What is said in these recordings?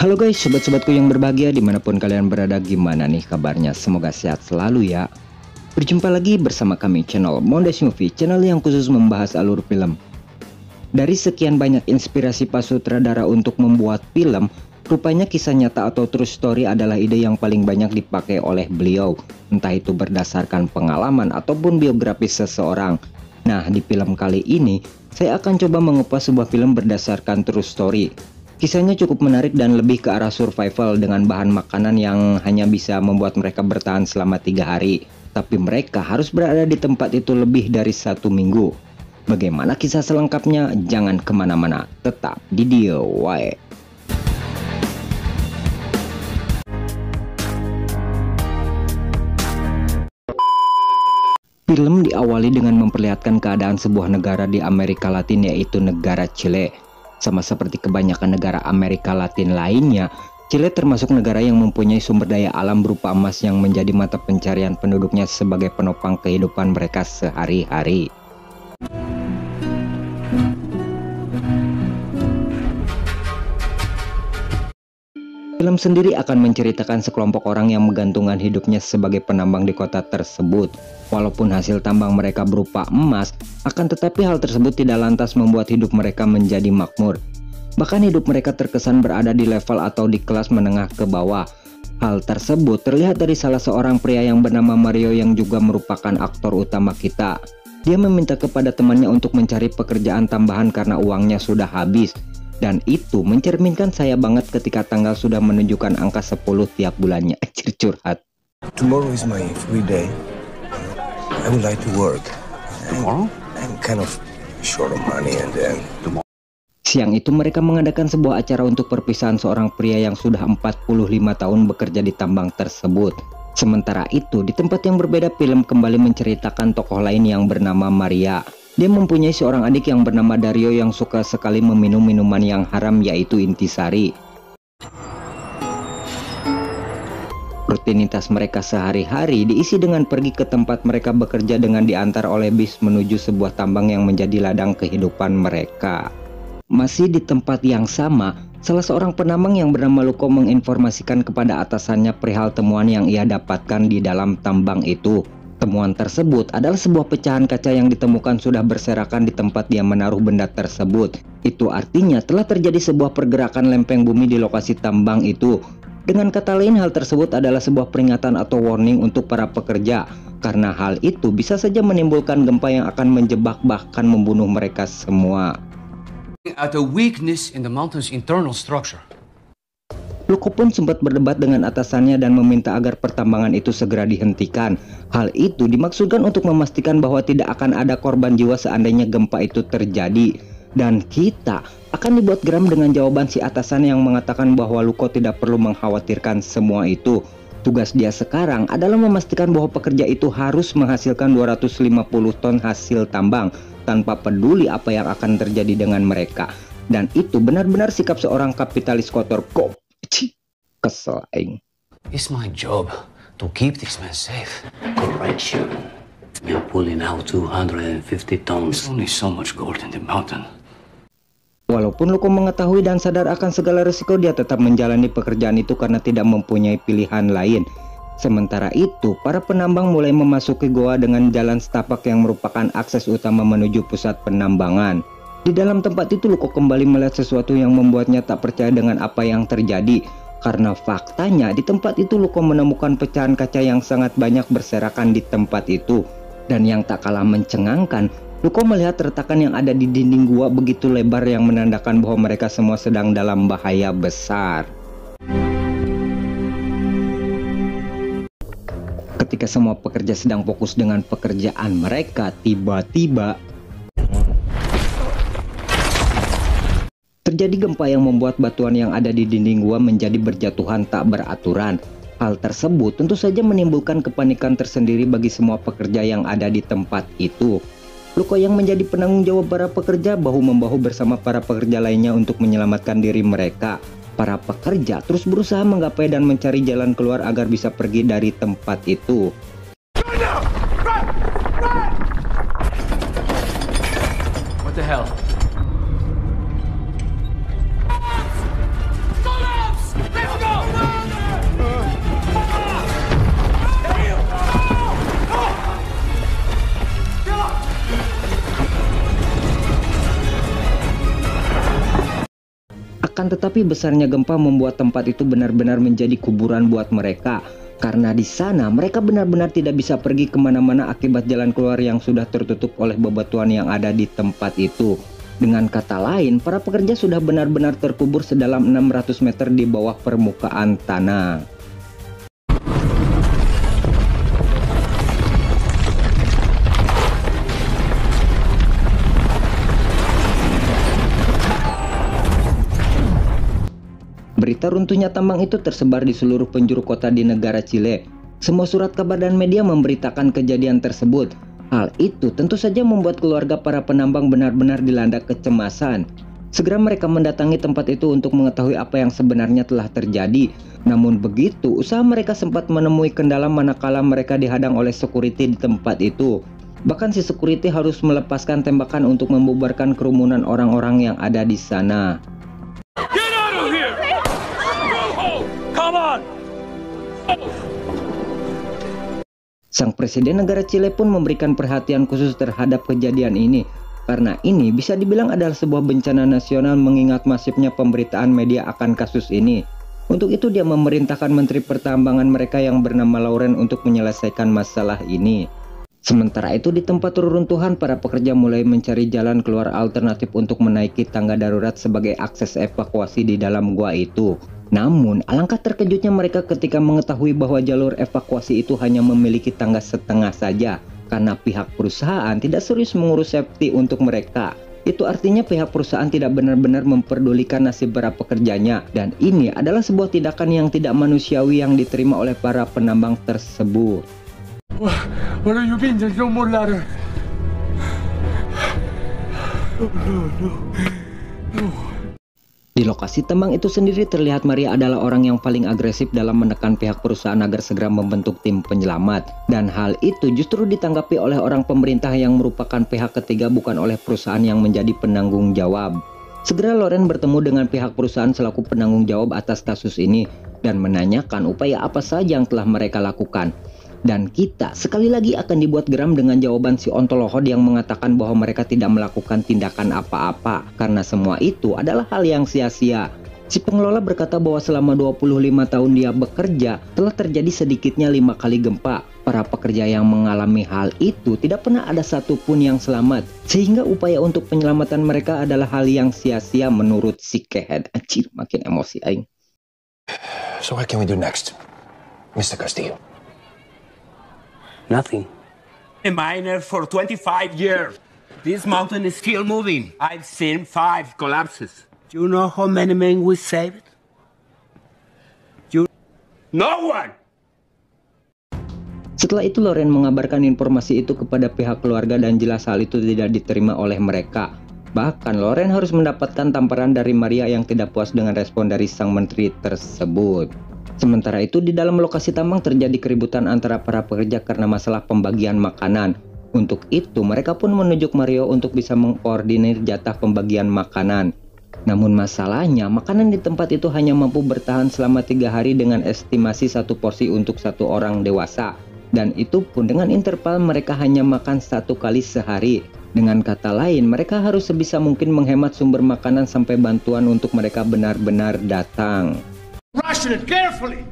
Halo guys, sobat-sobatku yang berbahagia dimanapun kalian berada, gimana nih kabarnya? Semoga sehat selalu ya. Berjumpa lagi bersama kami channel Mondes Movie, channel yang khusus membahas alur film. Dari sekian banyak inspirasi para sutradara untuk membuat film, rupanya kisah nyata atau true story adalah ide yang paling banyak dipakai oleh beliau, entah itu berdasarkan pengalaman ataupun biografis seseorang. Nah, di film kali ini, saya akan coba mengupas sebuah film berdasarkan true story. Kisahnya cukup menarik dan lebih ke arah survival dengan bahan makanan yang hanya bisa membuat mereka bertahan selama 3 hari. Tapi mereka harus berada di tempat itu lebih dari 1 minggu. Bagaimana kisah selengkapnya? Jangan kemana-mana, tetap di Dio Wae. Film diawali dengan memperlihatkan keadaan sebuah negara di Amerika Latin, yaitu negara Chile. Sama seperti kebanyakan negara Amerika Latin lainnya, Chile termasuk negara yang mempunyai sumber daya alam berupa emas yang menjadi mata pencarian penduduknya sebagai penopang kehidupan mereka sehari-hari. Film sendiri akan menceritakan sekelompok orang yang menggantungkan hidupnya sebagai penambang di kota tersebut. Walaupun hasil tambang mereka berupa emas, akan tetapi hal tersebut tidak lantas membuat hidup mereka menjadi makmur. Bahkan hidup mereka terkesan berada di level atau di kelas menengah ke bawah. Hal tersebut terlihat dari salah seorang pria yang bernama Mario yang juga merupakan aktor utama kita. Dia meminta kepada temannya untuk mencari pekerjaan tambahan karena uangnya sudah habis. Dan itu mencerminkan saya banget ketika tanggal sudah menunjukkan angka 10 tiap bulannya. Curhat. Tomorrow is my free day. I would like to work. Tomorrow? I'm kind of short of money and then Siang itu mereka mengadakan sebuah acara untuk perpisahan seorang pria yang sudah 45 tahun bekerja di tambang tersebut. Sementara itu, di tempat yang berbeda, film kembali menceritakan tokoh lain yang bernama Maria. Dia mempunyai seorang adik yang bernama Dario yang suka sekali meminum minuman yang haram, yaitu intisari. Rutinitas mereka sehari-hari diisi dengan pergi ke tempat mereka bekerja dengan diantar oleh bis menuju sebuah tambang yang menjadi ladang kehidupan mereka. Masih di tempat yang sama, salah seorang penambang yang bernama Luko menginformasikan kepada atasannya perihal temuan yang ia dapatkan di dalam tambang itu. Temuan tersebut adalah sebuah pecahan kaca yang ditemukan sudah berserakan di tempat dia menaruh benda tersebut. Itu artinya telah terjadi sebuah pergerakan lempeng bumi di lokasi tambang itu. Dengan kata lain, hal tersebut adalah sebuah peringatan atau warning untuk para pekerja. Karena hal itu bisa saja menimbulkan gempa yang akan menjebak bahkan membunuh mereka semua. At a weakness in the mountain's internal structure. Luko pun sempat berdebat dengan atasannya dan meminta agar pertambangan itu segera dihentikan. Hal itu dimaksudkan untuk memastikan bahwa tidak akan ada korban jiwa seandainya gempa itu terjadi. Dan kita akan dibuat geram dengan jawaban si atasan yang mengatakan bahwa Luko tidak perlu mengkhawatirkan semua itu. Tugas dia sekarang adalah memastikan bahwa pekerja itu harus menghasilkan 250 ton hasil tambang tanpa peduli apa yang akan terjadi dengan mereka. Dan itu benar-benar sikap seorang kapitalis kotor. Kesel aing. It's my job to keep these men safe. Correction. We are pulling out 250 tons. There's only so much gold in the mountain. Walaupun Luko mengetahui dan sadar akan segala risiko, dia tetap menjalani pekerjaan itu karena tidak mempunyai pilihan lain. Sementara itu, para penambang mulai memasuki goa dengan jalan setapak yang merupakan akses utama menuju pusat penambangan. Di dalam tempat itu, Luko kembali melihat sesuatu yang membuatnya tak percaya dengan apa yang terjadi. Karena faktanya di tempat itu Luko menemukan pecahan kaca yang sangat banyak berserakan di tempat itu. Dan yang tak kalah mencengangkan, Luko melihat retakan yang ada di dinding gua begitu lebar yang menandakan bahwa mereka semua sedang dalam bahaya besar. Ketika semua pekerja sedang fokus dengan pekerjaan mereka, tiba-tiba terjadi gempa yang membuat batuan yang ada di dinding gua menjadi berjatuhan tak beraturan. Hal tersebut tentu saja menimbulkan kepanikan tersendiri bagi semua pekerja yang ada di tempat itu. Luko yang menjadi penanggung jawab para pekerja bahu-membahu bersama para pekerja lainnya untuk menyelamatkan diri mereka. Para pekerja terus berusaha menggapai dan mencari jalan keluar agar bisa pergi dari tempat itu. What the hell? Akan tetapi besarnya gempa membuat tempat itu benar-benar menjadi kuburan buat mereka. Karena di sana mereka benar-benar tidak bisa pergi kemana-mana akibat jalan keluar yang sudah tertutup oleh bebatuan yang ada di tempat itu. Dengan kata lain, para pekerja sudah benar-benar terkubur sedalam 600 meter di bawah permukaan tanah. Berita runtuhnya tambang itu tersebar di seluruh penjuru kota di negara Chile. Semua surat kabar dan media memberitakan kejadian tersebut. Hal itu tentu saja membuat keluarga para penambang benar-benar dilanda kecemasan. Segera mereka mendatangi tempat itu untuk mengetahui apa yang sebenarnya telah terjadi. Namun begitu, usaha mereka sempat menemui kendala manakala mereka dihadang oleh security di tempat itu. Bahkan si security harus melepaskan tembakan untuk membubarkan kerumunan orang-orang yang ada di sana. Sang presiden negara Chile pun memberikan perhatian khusus terhadap kejadian ini, karena ini bisa dibilang adalah sebuah bencana nasional mengingat masifnya pemberitaan media akan kasus ini. Untuk itu dia memerintahkan Menteri Pertambangan mereka yang bernama Lauren untuk menyelesaikan masalah ini. Sementara itu di tempat reruntuhan, para pekerja mulai mencari jalan keluar alternatif untuk menaiki tangga darurat sebagai akses evakuasi di dalam gua itu. Namun, alangkah terkejutnya mereka ketika mengetahui bahwa jalur evakuasi itu hanya memiliki tangga setengah saja, karena pihak perusahaan tidak serius mengurus safety untuk mereka. Itu artinya pihak perusahaan tidak benar-benar memperdulikan nasib para pekerjanya, dan ini adalah sebuah tindakan yang tidak manusiawi yang diterima oleh para penambang tersebut. What are you being? There's no more ladder. No. Di lokasi tambang itu sendiri terlihat Maria adalah orang yang paling agresif dalam menekan pihak perusahaan agar segera membentuk tim penyelamat. Dan hal itu justru ditanggapi oleh orang pemerintah yang merupakan pihak ketiga, bukan oleh perusahaan yang menjadi penanggung jawab. Segera Lauren bertemu dengan pihak perusahaan selaku penanggung jawab atas kasus ini dan menanyakan upaya apa saja yang telah mereka lakukan. Dan kita sekali lagi akan dibuat geram dengan jawaban si ontoloho yang mengatakan bahwa mereka tidak melakukan tindakan apa-apa karena semua itu adalah hal yang sia-sia. Si pengelola berkata bahwa selama 25 tahun dia bekerja telah terjadi sedikitnya 5 kali gempa. Para pekerja yang mengalami hal itu tidak pernah ada satupun yang selamat, sehingga upaya untuk penyelamatan mereka adalah hal yang sia-sia menurut si Kehead. Anjir, makin emosi aing. So what can we do next, Mr. Castillo? Nothing. A miner for 25 years. This mountain is still moving. I've seen 5 collapses. Do you know how many men we saved? No one! Setelah itu Lauren mengabarkan informasi itu kepada pihak keluarga dan jelas hal itu tidak diterima oleh mereka. Bahkan Lauren harus mendapatkan tamparan dari Maria yang tidak puas dengan respon dari sang menteri tersebut. Sementara itu di dalam lokasi tambang terjadi keributan antara para pekerja karena masalah pembagian makanan. Untuk itu mereka pun menunjuk Mario untuk bisa mengkoordinir jatah pembagian makanan. Namun masalahnya makanan di tempat itu hanya mampu bertahan selama 3 hari dengan estimasi 1 porsi untuk 1 orang dewasa. Dan itu pun dengan interval mereka hanya makan 1 kali sehari. Dengan kata lain mereka harus sebisa mungkin menghemat sumber makanan sampai bantuan untuk mereka benar-benar datang. Ration it carefully.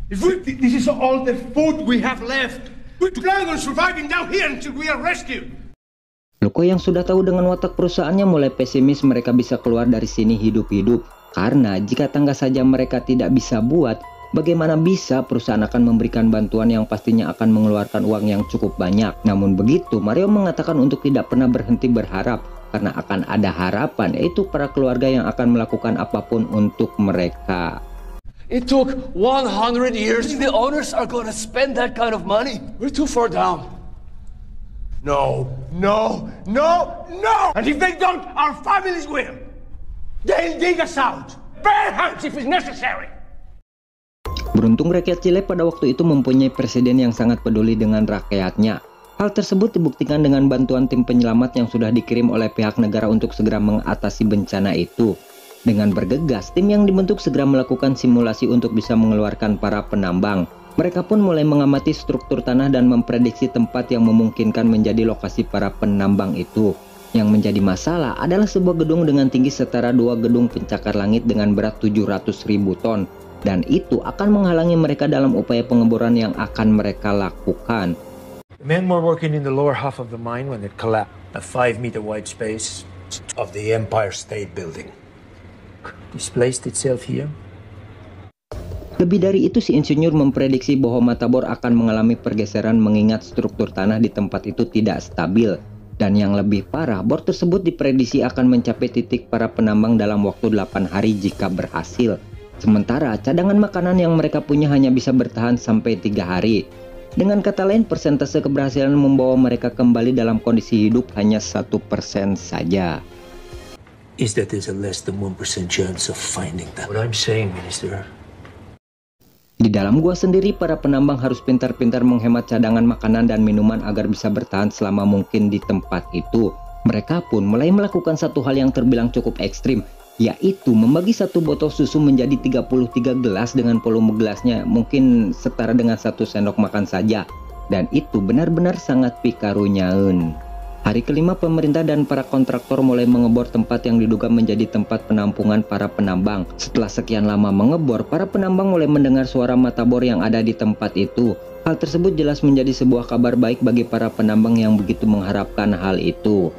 This is all the food we have left. We're planning on surviving down here until we are rescued. Luko yang sudah tahu dengan watak perusahaannya mulai pesimis mereka bisa keluar dari sini hidup-hidup. Karena jika tangga saja mereka tidak bisa buat, bagaimana bisa perusahaan akan memberikan bantuan yang pastinya akan mengeluarkan uang yang cukup banyak. Namun begitu, Mario mengatakan untuk tidak pernah berhenti berharap. Karena akan ada harapan, yaitu para keluarga yang akan melakukan apapun untuk mereka. It took 100 years. The owners are gonna spend that kind of money. We're too far down. No. And if they don't, our families will. They'll dig us out. Bare hands if it's necessary. Beruntung rakyat Chile pada waktu itu mempunyai presiden yang sangat peduli dengan rakyatnya. Hal tersebut dibuktikan dengan bantuan tim penyelamat yang sudah dikirim oleh pihak negara untuk segera mengatasi bencana itu. Dengan bergegas, tim yang dibentuk segera melakukan simulasi untuk bisa mengeluarkan para penambang. Mereka pun mulai mengamati struktur tanah dan memprediksi tempat yang memungkinkan menjadi lokasi para penambang itu. Yang menjadi masalah adalah sebuah gedung dengan tinggi setara 2 gedung pencakar langit dengan berat 700.000 ton. Dan itu akan menghalangi mereka dalam upaya pengeboran yang akan mereka lakukan. The men were working in the lower half of the mine when it collapsed. A 5-meter wide space of the Empire State Building displaced itself here. Lebih dari itu, si insinyur memprediksi bahwa mata bor akan mengalami pergeseran mengingat struktur tanah di tempat itu tidak stabil. Dan yang lebih parah, bor tersebut diprediksi akan mencapai titik para penambang dalam waktu 8 hari jika berhasil. Sementara cadangan makanan yang mereka punya hanya bisa bertahan sampai 3 hari. Dengan kata lain, persentase keberhasilan membawa mereka kembali dalam kondisi hidup hanya 1% saja. Is that there's a less than 1% chance of finding them. What I'm saying, Minister. Di dalam gua sendiri, para penambang harus pintar-pintar menghemat cadangan makanan dan minuman agar bisa bertahan selama mungkin di tempat itu. Mereka pun mulai melakukan satu hal yang terbilang cukup ekstrim, yaitu membagi satu botol susu menjadi 33 gelas dengan volume gelasnya mungkin setara dengan 1 sendok makan saja. Dan itu benar-benar sangat pikarunyaeun. Hari kelima, pemerintah dan para kontraktor mulai mengebor tempat yang diduga menjadi tempat penampungan para penambang. Setelah sekian lama mengebor, para penambang mulai mendengar suara mata bor yang ada di tempat itu. Hal tersebut jelas menjadi sebuah kabar baik bagi para penambang yang begitu mengharapkan hal itu.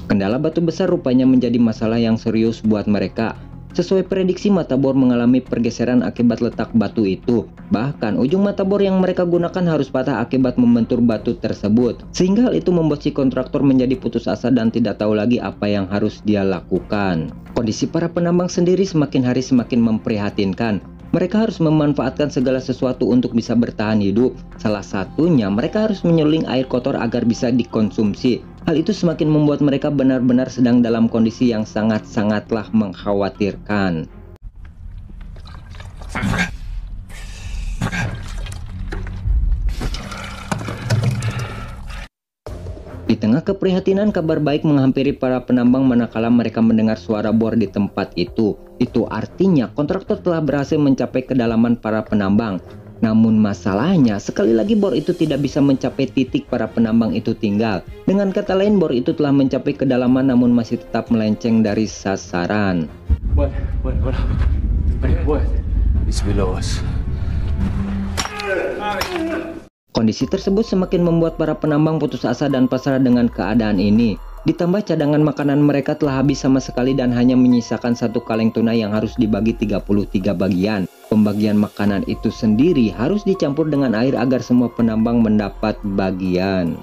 Kendala batu besar rupanya menjadi masalah yang serius buat mereka. Sesuai prediksi, mata bor mengalami pergeseran akibat letak batu itu. Bahkan ujung mata bor yang mereka gunakan harus patah akibat membentur batu tersebut. Sehingga hal itu membuat si kontraktor menjadi putus asa dan tidak tahu lagi apa yang harus dia lakukan. Kondisi para penambang sendiri semakin hari semakin memprihatinkan. Mereka harus memanfaatkan segala sesuatu untuk bisa bertahan hidup. Salah satunya mereka harus menyuling air kotor agar bisa dikonsumsi. Hal itu semakin membuat mereka benar-benar sedang dalam kondisi yang sangat-sangatlah mengkhawatirkan. Di tengah keprihatinan, kabar baik menghampiri para penambang manakala mereka mendengar suara bor di tempat itu. Itu artinya kontraktor telah berhasil mencapai kedalaman para penambang. Namun masalahnya, sekali lagi bor itu tidak bisa mencapai titik para penambang itu tinggal. Dengan kata lain, bor itu telah mencapai kedalaman namun masih tetap melenceng dari sasaran. What? It's below us. Kondisi tersebut semakin membuat para penambang putus asa dan pasrah dengan keadaan ini. Ditambah cadangan makanan mereka telah habis sama sekali dan hanya menyisakan 1 kaleng tuna yang harus dibagi 33 bagian. Pembagian makanan itu sendiri harus dicampur dengan air agar semua penambang mendapat bagian.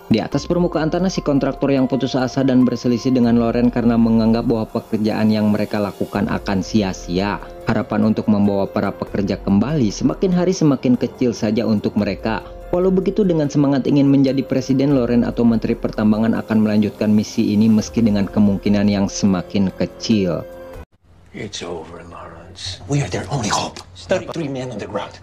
Di atas permukaan tanah, si kontraktor yang putus asa dan berselisih dengan Loren karena menganggap bahwa pekerjaan yang mereka lakukan akan sia-sia. Harapan untuk membawa para pekerja kembali semakin hari semakin kecil saja untuk mereka. Walau begitu, dengan semangat ingin menjadi presiden, Loren atau menteri pertambangan akan melanjutkan misi ini meski dengan kemungkinan yang semakin kecil. It's over, Lawrence. We are their only hope. 33 men on the ground.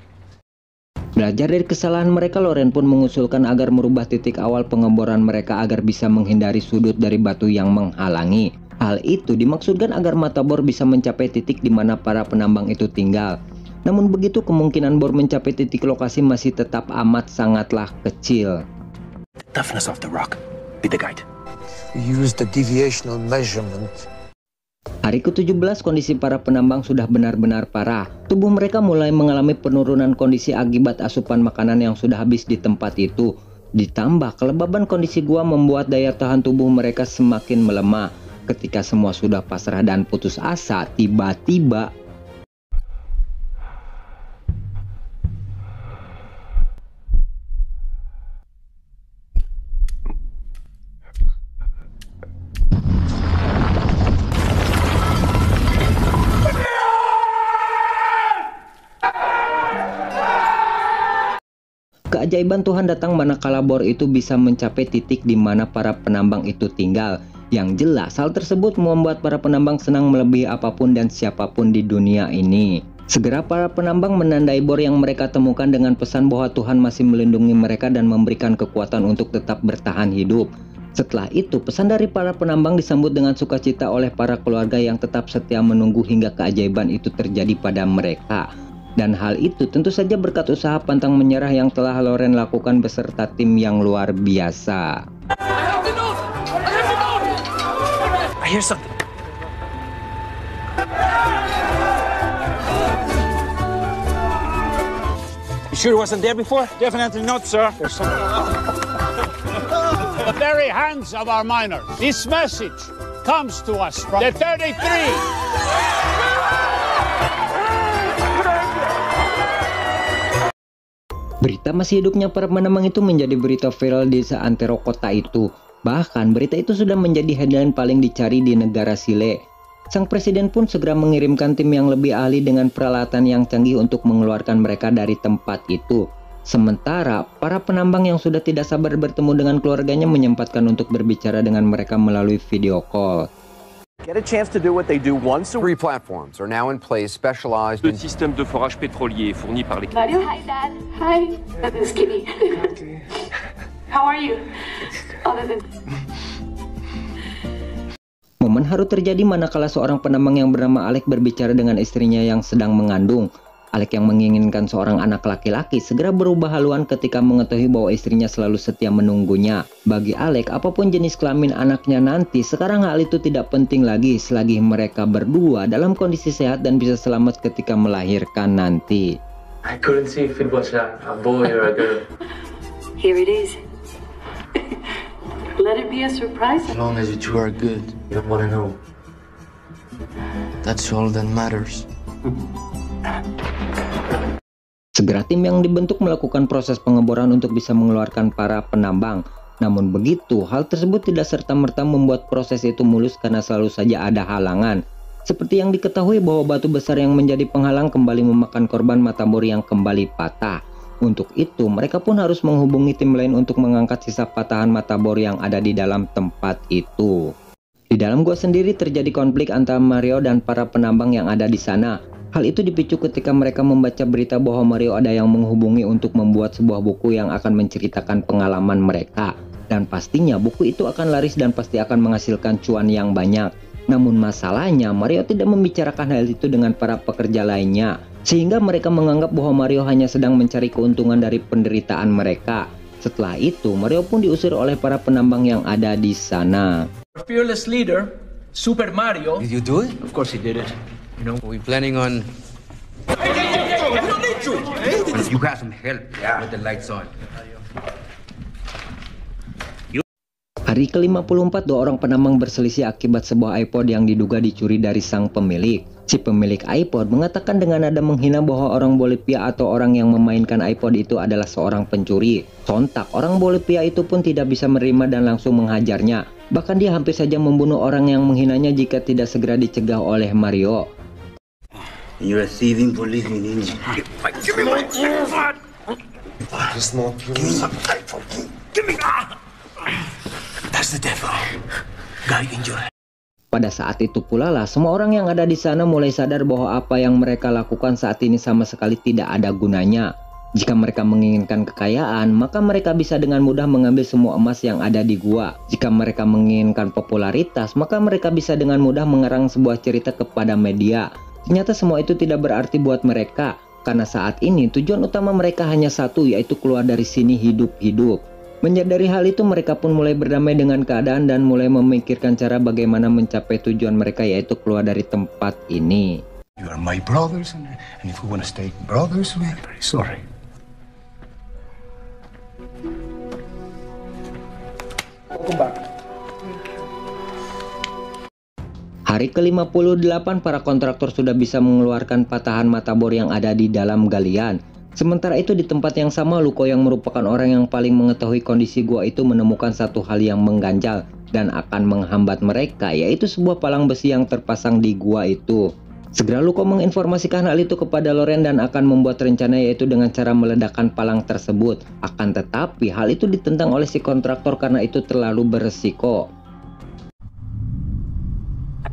Belajar dari kesalahan mereka, Loren pun mengusulkan agar merubah titik awal pengeboran mereka agar bisa menghindari sudut dari batu yang menghalangi. Hal itu dimaksudkan agar mata bor bisa mencapai titik di mana para penambang itu tinggal. Namun begitu, kemungkinan bor mencapai titik lokasi masih tetap amat sangatlah kecil. The toughness of the rock. Be the guide. Use the deviational measurement. Hari ke-17, kondisi para penambang sudah benar-benar parah. Tubuh mereka mulai mengalami penurunan kondisi akibat asupan makanan yang sudah habis di tempat itu. Ditambah kelebaban kondisi gua membuat daya tahan tubuh mereka semakin melemah. Ketika semua sudah pasrah dan putus asa, tiba-tiba keajaiban Tuhan datang manakala bor itu bisa mencapai titik di mana para penambang itu tinggal. Yang jelas, hal tersebut membuat para penambang senang melebihi apapun dan siapapun di dunia ini. Segera para penambang menandai bor yang mereka temukan dengan pesan bahwa Tuhan masih melindungi mereka dan memberikan kekuatan untuk tetap bertahan hidup. Setelah itu, pesan dari para penambang disambut dengan sukacita oleh para keluarga yang tetap setia menunggu hingga keajaiban itu terjadi pada mereka. Dan hal itu tentu saja berkat usaha pantang menyerah yang telah Loren lakukan beserta tim yang luar biasa. I hear something. You sure it wasn't there before? Definitely not, sir. There's something. The very hands of our miners. This message comes to us from the 33. Berita masih hidupnya para penambang itu menjadi berita viral di seantero kota itu. Bahkan berita itu sudah menjadi headline paling dicari di negara Chile. Sang presiden pun segera mengirimkan tim yang lebih ahli dengan peralatan yang canggih untuk mengeluarkan mereka dari tempat itu. Sementara para penambang yang sudah tidak sabar bertemu dengan keluarganya menyempatkan untuk berbicara dengan mereka melalui video call. Get a chance to do what they do once a week. 3 platforms are now in place specialized in... Le système de forage pétrolier fourni par les... Mario, hi Dad. Hi. This is Kitty. How are you? Momen haru terjadi manakala seorang penambang yang bernama Alec berbicara dengan istrinya yang sedang mengandung. Alec yang menginginkan seorang anak laki-laki segera berubah haluan ketika mengetahui bahwa istrinya selalu setia menunggunya. Bagi Alec, apapun jenis kelamin anaknya nanti, sekarang hal itu tidak penting lagi selagi mereka berdua dalam kondisi sehat dan bisa selamat ketika melahirkan nanti. I couldn't see if it was a boy or a girl. Here it is. Let it be a surprise. As long as you two are good, you don't want to know. That's all that matters. Segera tim yang dibentuk melakukan proses pengeboran untuk bisa mengeluarkan para penambang. Namun begitu, hal tersebut tidak serta-merta membuat proses itu mulus karena selalu saja ada halangan. Seperti yang diketahui bahwa batu besar yang menjadi penghalang kembali memakan korban mata bor yang kembali patah. Untuk itu, mereka pun harus menghubungi tim lain untuk mengangkat sisa patahan mata bor yang ada di dalam tempat itu. Di dalam gua sendiri terjadi konflik antara Mario dan para penambang yang ada di sana. Hal itu dipicu ketika mereka membaca berita bahwa Mario ada yang menghubungi untuk membuat sebuah buku yang akan menceritakan pengalaman mereka. Dan pastinya buku itu akan laris dan pasti akan menghasilkan cuan yang banyak. Namun masalahnya Mario tidak membicarakan hal itu dengan para pekerja lainnya. Sehingga mereka menganggap bahwa Mario hanya sedang mencari keuntungan dari penderitaan mereka. Setelah itu Mario pun diusir oleh para penambang yang ada di sana. Fearless leader, Super Mario. Did you do it? Of course he did it. You know, we planning on... You got some help with the lights on. Hari ke-54, 2 orang penambang berselisih akibat sebuah iPod yang diduga dicuri dari sang pemilik. Si pemilik iPod mengatakan dengan nada menghina bahwa orang Bolivia atau orang yang memainkan iPod itu adalah seorang pencuri. Sontak, orang Bolivia itu pun tidak bisa menerima dan langsung menghajarnya. Bahkan dia hampir saja membunuh orang yang menghinanya jika tidak segera dicegah oleh Mario. You're a thieving police ninja. Give me my iPod! Give me my iPod. Give me... That's the devil. Guy in your head. Pada saat itu pula lah semua orang yang ada di sana mulai sadar bahwa apa yang mereka lakukan saat ini sama sekali tidak ada gunanya. Jika mereka menginginkan kekayaan, maka mereka bisa dengan mudah mengambil semua emas yang ada di gua. Jika mereka menginginkan popularitas, maka mereka bisa dengan mudah mengerang sebuah cerita kepada media. Ternyata semua itu tidak berarti buat mereka, karena saat ini tujuan utama mereka hanya satu, yaitu keluar dari sini hidup-hidup. Menyadari hal itu, mereka pun mulai berdamai dengan keadaan dan mulai memikirkan cara bagaimana mencapai tujuan mereka, yaitu keluar dari tempat ini. You are my brothers, and if we want to stay brothers, we're very sorry. Welcome back. Hari ke-58, para kontraktor sudah bisa mengeluarkan patahan mata bor yang ada di dalam galian. Sementara itu di tempat yang sama, Luko yang merupakan orang yang paling mengetahui kondisi gua itu menemukan satu hal yang mengganjal dan akan menghambat mereka, yaitu sebuah palang besi yang terpasang di gua itu. Segera Luko menginformasikan hal itu kepada Loren dan akan membuat rencana, yaitu dengan cara meledakkan palang tersebut. Akan tetapi hal itu ditentang oleh si kontraktor karena itu terlalu beresiko.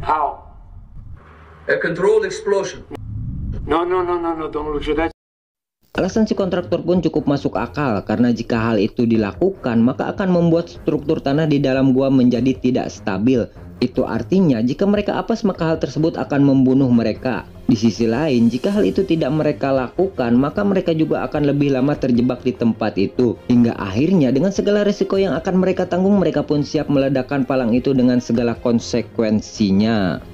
How? A controlled explosion. No, don't look at that. Alasan si kontraktor pun cukup masuk akal, karena jika hal itu dilakukan maka akan membuat struktur tanah di dalam gua menjadi tidak stabil. Itu artinya jika mereka apes maka hal tersebut akan membunuh mereka. Di sisi lain, jika hal itu tidak mereka lakukan maka mereka juga akan lebih lama terjebak di tempat itu. Hingga akhirnya dengan segala risiko yang akan mereka tanggung, mereka pun siap meledakkan palang itu dengan segala konsekuensinya.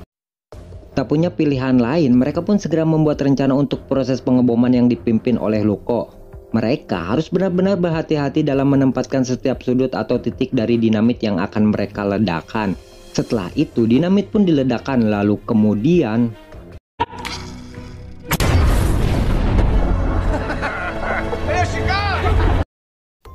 Tak punya pilihan lain, mereka pun segera membuat rencana untuk proses pengeboman yang dipimpin oleh Luko. Mereka harus benar-benar berhati-hati dalam menempatkan setiap sudut atau titik dari dinamit yang akan mereka ledakan. Setelah itu, dinamit pun diledakkan, lalu kemudian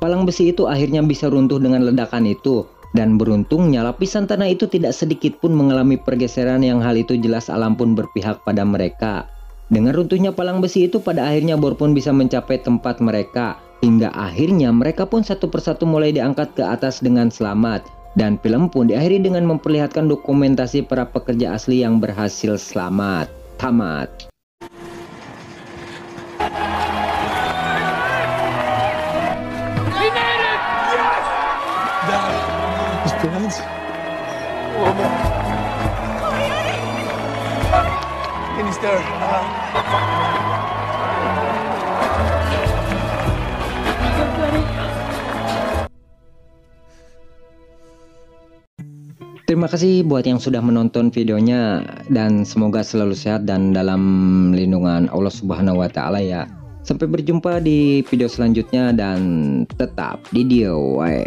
palang besi itu akhirnya bisa runtuh dengan ledakan itu. Dan beruntungnya lapisan tanah itu tidak sedikit pun mengalami pergeseran, yang hal itu jelas alam pun berpihak pada mereka. Dengan runtuhnya palang besi itu, pada akhirnya bor pun bisa mencapai tempat mereka. Hingga akhirnya mereka pun satu persatu mulai diangkat ke atas dengan selamat. Dan film pun diakhiri dengan memperlihatkan dokumentasi para pekerja asli yang berhasil selamat. Tamat. Terima kasih buat yang sudah menonton videonya, dan semoga selalu sehat dan dalam lindungan Allah Subhanahu wa Ta'ala ya. Sampai berjumpa di video selanjutnya dan tetap di DIY.